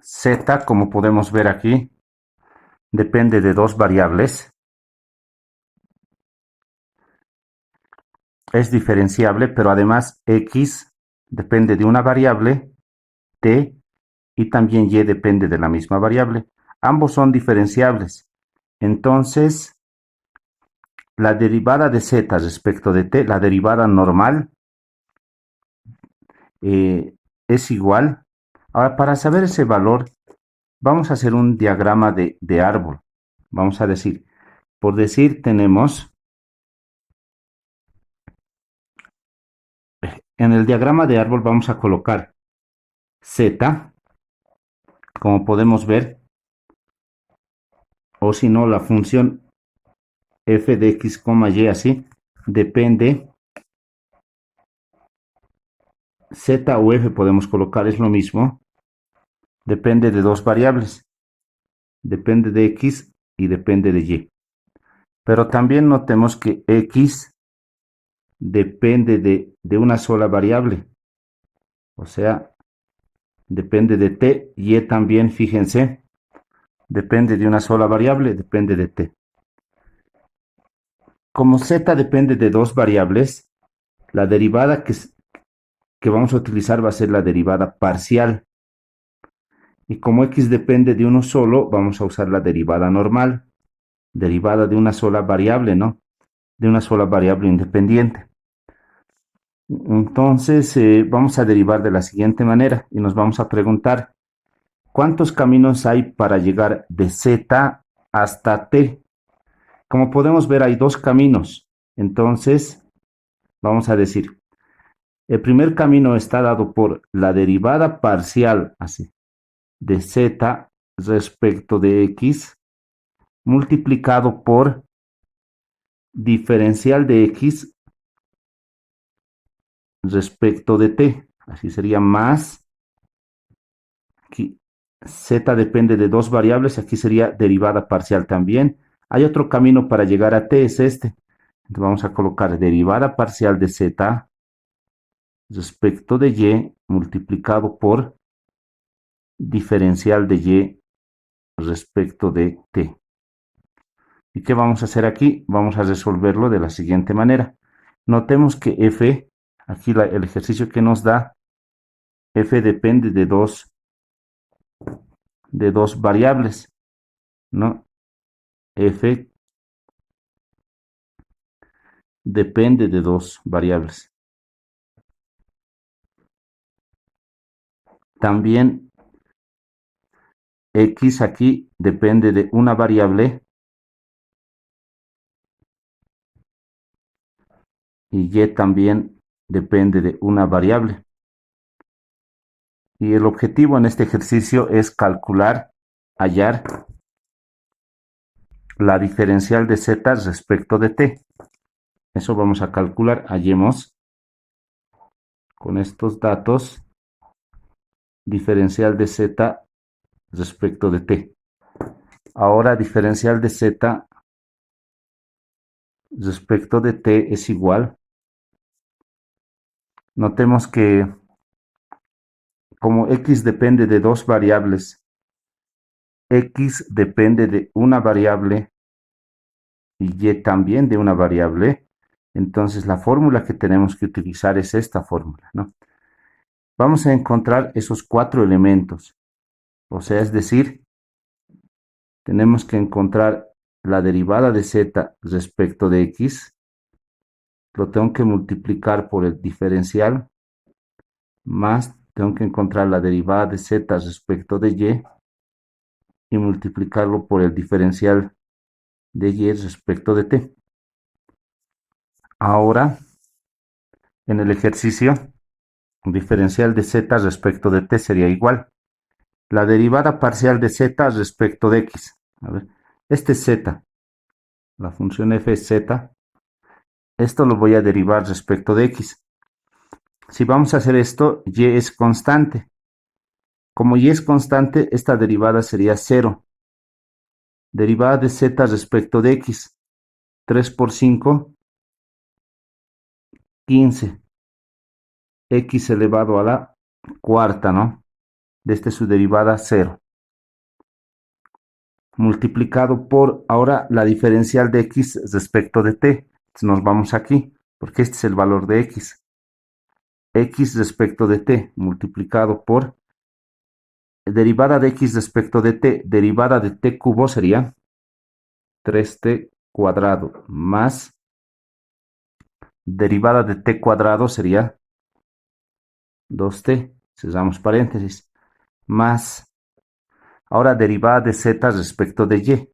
Z, como podemos ver aquí, depende de dos variables. Es diferenciable, pero además X depende de una variable, T, y también Y depende de la misma variable. Ambos son diferenciables. Entonces, la derivada de Z respecto de T, la derivada normal, es igual. Ahora, para saber ese valor, vamos a hacer un diagrama de árbol. Vamos a decir, por decir, tenemos, en el diagrama de árbol vamos a colocar Z, como podemos ver, o si no, la función f de x, y así, depende, Z o f podemos colocar, es lo mismo, depende de dos variables, depende de x y depende de y. Pero también notemos que x depende de una sola variable, o sea, depende de t, y también, fíjense, depende de una sola variable, depende de t. Como z depende de dos variables, la derivada que vamos a utilizar va a ser la derivada parcial. Y como x depende de uno solo, vamos a usar la derivada normal, derivada de una sola variable, ¿no? De una sola variable independiente. Entonces, vamos a derivar de la siguiente manera y nos vamos a preguntar, ¿cuántos caminos hay para llegar de Z hasta T? Como podemos ver, hay dos caminos. Entonces, vamos a decir, el primer camino está dado por la derivada parcial, así, de Z respecto de X, multiplicado por diferencial de X respecto de T. Así sería más, aquí Z depende de dos variables, aquí sería derivada parcial también. Hay otro camino para llegar a T, es este. Entonces vamos a colocar derivada parcial de Z respecto de Y multiplicado por diferencial de Y respecto de T. ¿Y qué vamos a hacer aquí? Vamos a resolverlo de la siguiente manera. Notemos que f, aquí el ejercicio que nos da, f depende de dos variables, ¿no? F depende de dos variables. También x aquí depende de una variable y y también depende de una variable. Y el objetivo en este ejercicio es calcular, hallar la diferencial de z respecto de t. Eso vamos a calcular, hallemos con estos datos diferencial de z respecto de t. Ahora diferencial de z respecto de t es igual. Notemos que como x depende de dos variables, x depende de una variable y y también de una variable, entonces la fórmula que tenemos que utilizar es esta fórmula, ¿no? Vamos a encontrar esos cuatro elementos, o sea, es decir, tenemos que encontrar la derivada de z respecto de x, lo tengo que multiplicar por el diferencial, más tengo que encontrar la derivada de z respecto de y multiplicarlo por el diferencial de y respecto de t. Ahora, en el ejercicio, diferencial de z respecto de t sería igual. La derivada parcial de z respecto de x. A ver, este es z, la función f es z. Esto lo voy a derivar respecto de x. Si vamos a hacer esto, y es constante. Como y es constante, esta derivada sería 0. Derivada de z respecto de x. 3 por 5, 15. X elevado a la cuarta, ¿no? de este su derivada 0, multiplicado por ahora la diferencial de x respecto de t. Entonces nos vamos aquí, porque este es el valor de x. X respecto de t multiplicado por derivada de x respecto de t, derivada de t cubo sería 3t cuadrado más derivada de t cuadrado sería 2t, cerramos paréntesis, más ahora derivada de z respecto de y,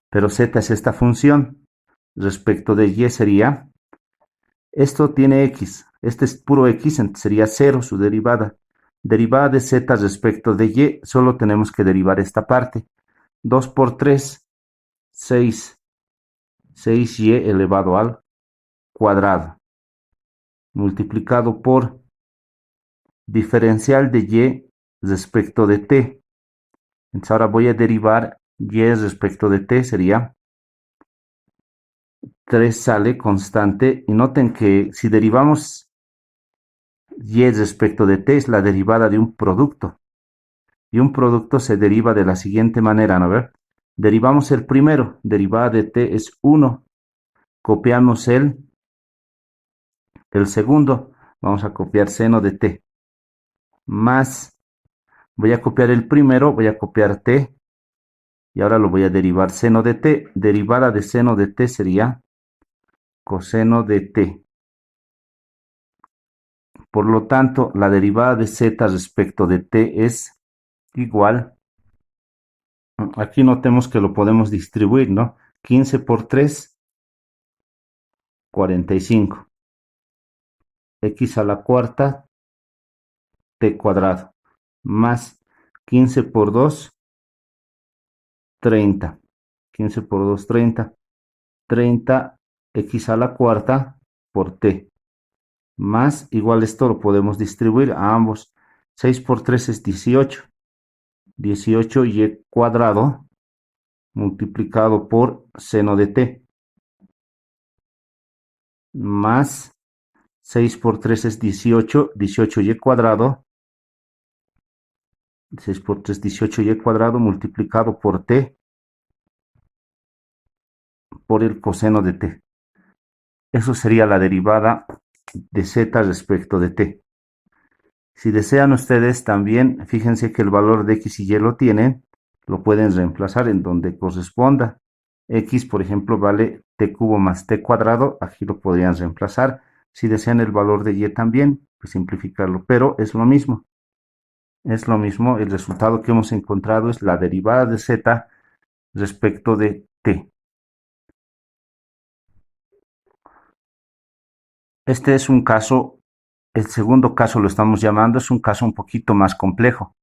pero z es esta función, respecto de y sería, esto tiene x, este es puro x, entonces sería 0 su derivada. Derivada de z respecto de y, solo tenemos que derivar esta parte. 2 por 3, 6. 6y elevado al cuadrado, multiplicado por diferencial de y respecto de t. Entonces ahora voy a derivar y respecto de t, sería 3 sale constante. Y noten que si derivamos y respecto de t es la derivada de un producto. Y un producto se deriva de la siguiente manera, ¿no? A ver, derivamos el primero, derivada de t es 1. Copiamos el segundo, vamos a copiar seno de t. Más, voy a copiar el primero, voy a copiar t. Y ahora lo voy a derivar seno de t. Derivada de seno de t sería coseno de t. Por lo tanto, la derivada de z respecto de t es igual. Aquí notemos que lo podemos distribuir, ¿no? 15 por 3, 45. X a la cuarta, t cuadrado. Más 15 por 2, 30. 15 por 2, 30. 30 x a la cuarta por t. Más, igual esto lo podemos distribuir a ambos. 6 por 3 es 18. 18y cuadrado multiplicado por seno de t. Más 6 por 3 es 18. 18y cuadrado. 6 por 3, 18y cuadrado multiplicado por t por el coseno de t. Eso sería la derivada de z respecto de t. Si desean ustedes también, fíjense que el valor de x y y lo tienen, lo pueden reemplazar en donde corresponda. X, por ejemplo, vale t cubo más t cuadrado, aquí lo podrían reemplazar. Si desean el valor de y también, pues simplificarlo, pero es lo mismo. Es lo mismo, el resultado que hemos encontrado es la derivada de z respecto de t. Este es un caso, el segundo caso lo estamos llamando, es un caso un poquito más complejo,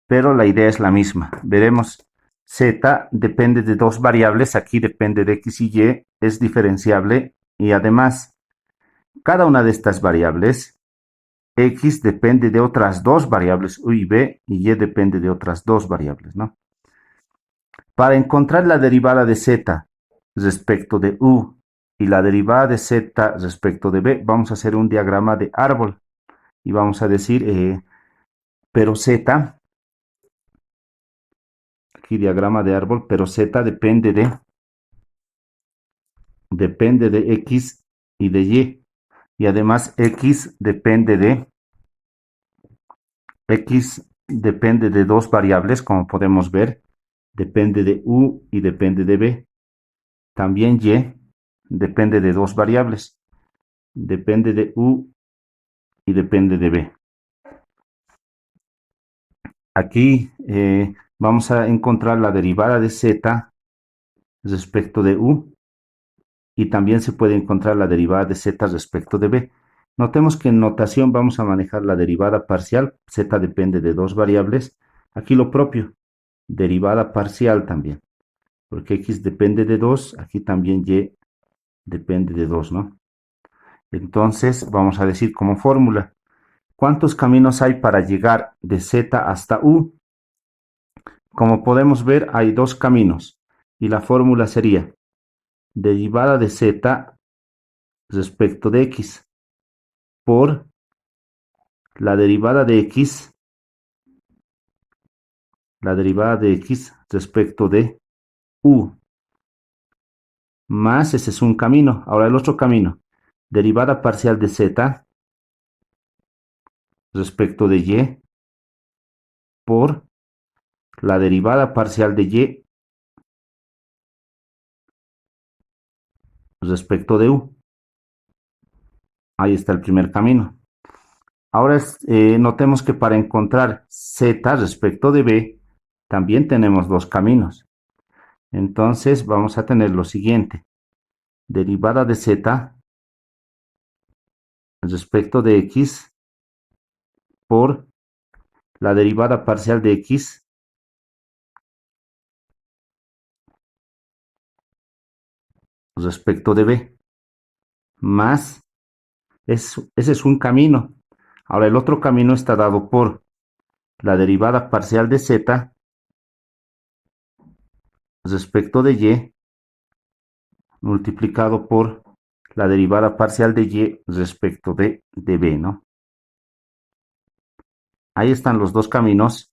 pero la idea es la misma. Veremos, z depende de dos variables, aquí depende de x y y, es diferenciable y además cada una de estas variables, x depende de otras dos variables, u y b, y y depende de otras dos variables, ¿no? Para encontrar la derivada de z respecto de u y la derivada de z respecto de b, vamos a hacer un diagrama de árbol y vamos a decir, pero z, aquí diagrama de árbol, pero z depende de x y de y. Y además x depende de dos variables, como podemos ver. Depende de u y depende de b. También y depende de dos variables. Depende de u y depende de b. Aquí vamos a encontrar la derivada de z respecto de u. Y también se puede encontrar la derivada de z respecto de b. Notemos que en notación vamos a manejar la derivada parcial, z depende de dos variables. Aquí lo propio, derivada parcial también, porque x depende de 2, aquí también y depende de 2, ¿no? Entonces vamos a decir como fórmula, ¿cuántos caminos hay para llegar de z hasta u? Como podemos ver, hay dos caminos, y la fórmula sería derivada de z respecto de x por la derivada de x la derivada de x respecto de u, más, ese es un camino. Ahora el otro camino, derivada parcial de z respecto de y por la derivada parcial de y respecto de u. Ahí está el primer camino. Ahora notemos que para encontrar z respecto de b, también tenemos dos caminos. Entonces vamos a tener lo siguiente. Derivada de z respecto de x por la derivada parcial de x respecto de b, más, ese es un camino. Ahora el otro camino está dado por la derivada parcial de z respecto de y multiplicado por la derivada parcial de y respecto de b, ¿no? Ahí están los dos caminos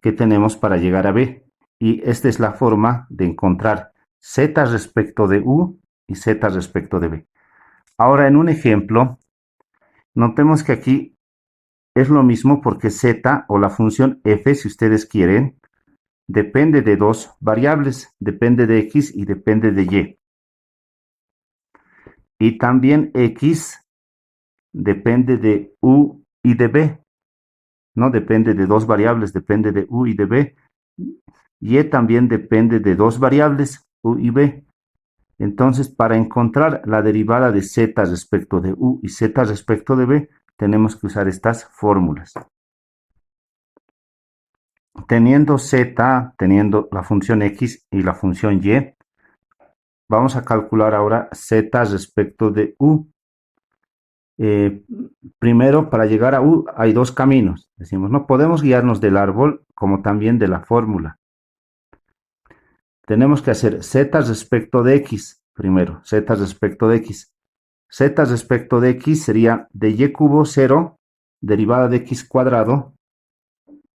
que tenemos para llegar a b. Y esta es la forma de encontrar z respecto de u y z respecto de b. Ahora, en un ejemplo, notemos que aquí es lo mismo porque z o la función f, si ustedes quieren, depende de dos variables, depende de x y depende de y. Y también x depende de u y de b, ¿no? Depende de dos variables, depende de u y de b. Y también depende de dos variables, u y b. Entonces, para encontrar la derivada de z respecto de u y z respecto de b, tenemos que usar estas fórmulas. Teniendo z, teniendo la función x y la función y, vamos a calcular ahora z respecto de u. Primero, para llegar a u hay dos caminos. Decimos, no podemos guiarnos del árbol como también de la fórmula. Tenemos que hacer z respecto de x primero, z respecto de x. Z respecto de x sería de y cubo 0, derivada de x cuadrado,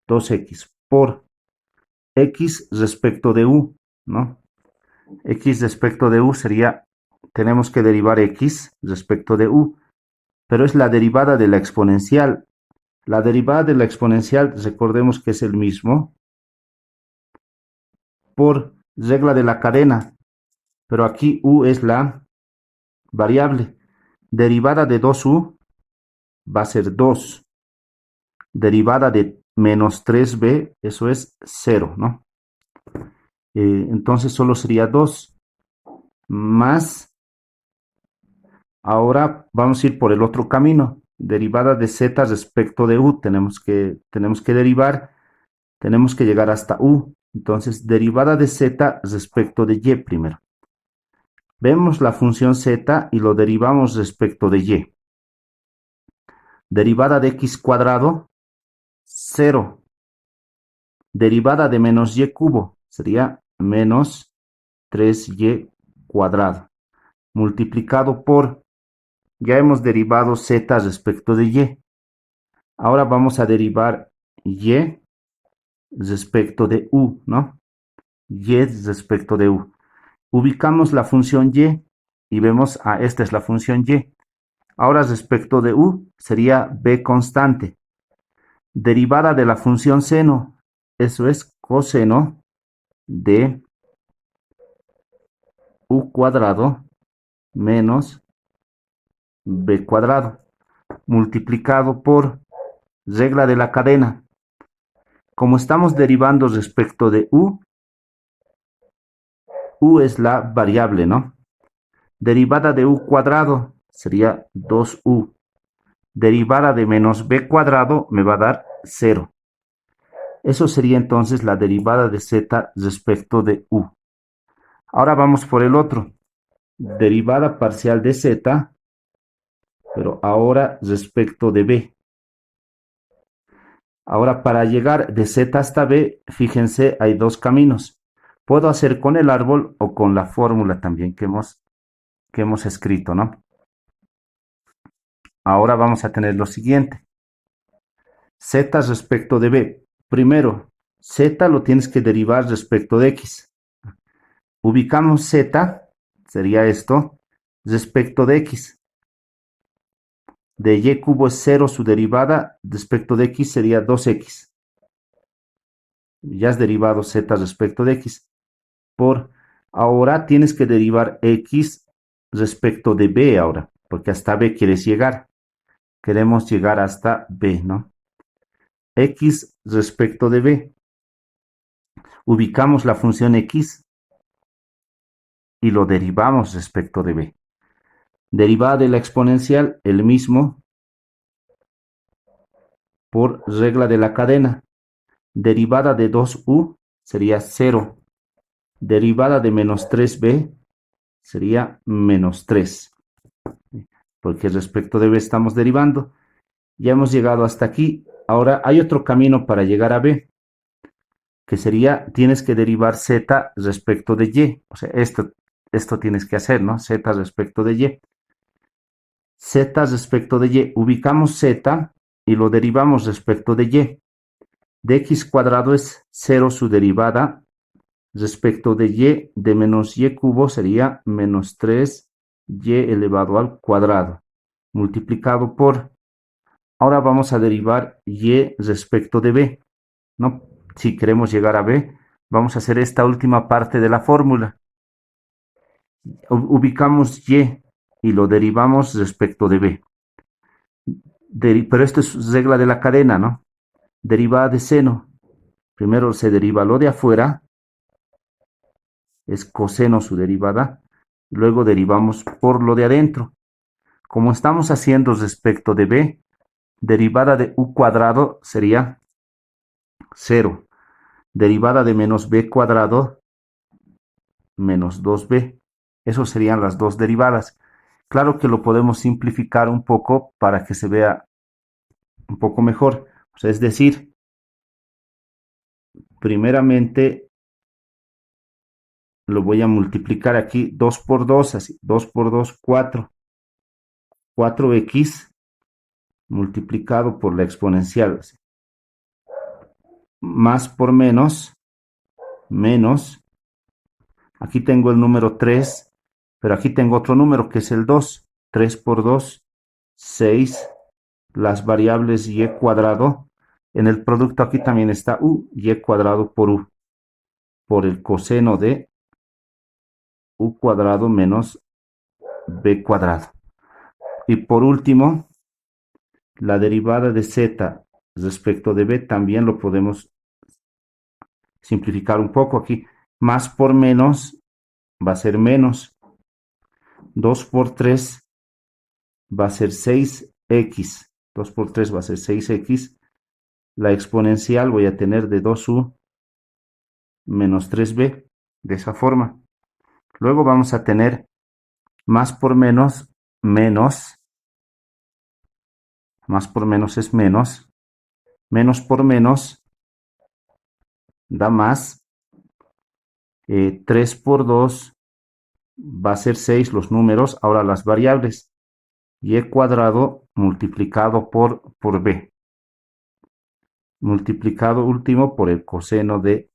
2x, por x respecto de u, ¿no? X respecto de u sería, tenemos que derivar x respecto de u, pero es la derivada de la exponencial. La derivada de la exponencial, recordemos que es el mismo, por regla de la cadena, pero aquí u es la variable. Derivada de 2u va a ser 2. Derivada de menos 3b, eso es 0, ¿no? Entonces solo sería 2 más, ahora vamos a ir por el otro camino, derivada de z respecto de u, tenemos que derivar, tenemos que llegar hasta u, entonces derivada de z respecto de y primero. Vemos la función z y lo derivamos respecto de y. Derivada de x cuadrado, 0. Derivada de menos y cubo, sería menos 3y cuadrado, multiplicado por, ya hemos derivado z respecto de y. Ahora vamos a derivar y respecto de u, ¿no? Y respecto de u. Ubicamos la función y vemos, esta es la función y. Ahora respecto de u sería b constante. Derivada de la función seno, eso es coseno de u cuadrado menos b cuadrado, multiplicado por regla de la cadena. Como estamos derivando respecto de u es la variable, ¿no? Derivada de u cuadrado sería 2u. Derivada de menos b cuadrado me va a dar 0. Eso sería entonces la derivada de z respecto de u. Ahora vamos por el otro. Derivada parcial de z, pero ahora respecto de b. Ahora, para llegar de z hasta b, fíjense, hay dos caminos. Puedo hacer con el árbol o con la fórmula también que hemos escrito, ¿no? Ahora vamos a tener lo siguiente. Z respecto de b. Primero, z lo tienes que derivar respecto de x. Ubicamos z, sería esto, respecto de x. De y cubo es 0, su derivada respecto de x sería 2x. Ya has derivado z respecto de x. Ahora tienes que derivar x respecto de b ahora, porque hasta b quieres llegar. Queremos llegar hasta b, ¿no? X respecto de b. Ubicamos la función x y lo derivamos respecto de b. Derivada de la exponencial, el mismo por regla de la cadena. Derivada de 2u sería 0. Derivada de menos 3b sería menos 3. Porque respecto de b estamos derivando. Ya hemos llegado hasta aquí. Ahora hay otro camino para llegar a b, que sería, tienes que derivar z respecto de y. O sea, esto tienes que hacer, ¿no? Z respecto de y. Z respecto de y. Ubicamos z y lo derivamos respecto de y. De x cuadrado es 0 su derivada. Respecto de y de menos y cubo sería menos 3y elevado al cuadrado. Multiplicado por... Ahora vamos a derivar y respecto de b, ¿no? Si queremos llegar a b, vamos a hacer esta última parte de la fórmula. Ubicamos y lo derivamos respecto de b. Pero esto es regla de la cadena, ¿no? Derivada de seno. Primero se deriva lo de afuera, es coseno su derivada, luego derivamos por lo de adentro. Como estamos haciendo respecto de b, derivada de u cuadrado sería 0. Derivada de menos b cuadrado, menos 2b. Esas serían las dos derivadas. Claro que lo podemos simplificar un poco para que se vea un poco mejor. O sea, es decir, primeramente lo voy a multiplicar aquí 2 por 2, así, 2 por 2, 4. 4x multiplicado por la exponencial. Así. Más por menos, menos. Aquí tengo el número 3, pero aquí tengo otro número que es el 2. 3 por 2, 6. Las variables y cuadrado. En el producto aquí también está u, y cuadrado por u. Por el coseno de u cuadrado menos b cuadrado. Y por último, la derivada de z respecto de b también lo podemos simplificar un poco aquí. Más por menos va a ser menos. 2 por 3 va a ser 6x. 2 por 3 va a ser 6x. La exponencial voy a tener de 2u menos 3b. De esa forma. Luego vamos a tener más por menos, menos. Más por menos es menos. Menos por menos da más. 3 por 2 va a ser 6 los números. Ahora las variables. Y cuadrado multiplicado por b. Multiplicado último por el coseno de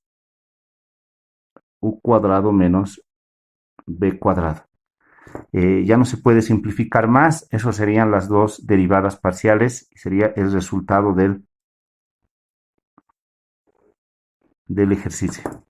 u cuadrado menos b cuadrado. Ya no se puede simplificar más. Eso serían las dos derivadas parciales y sería el resultado del ejercicio.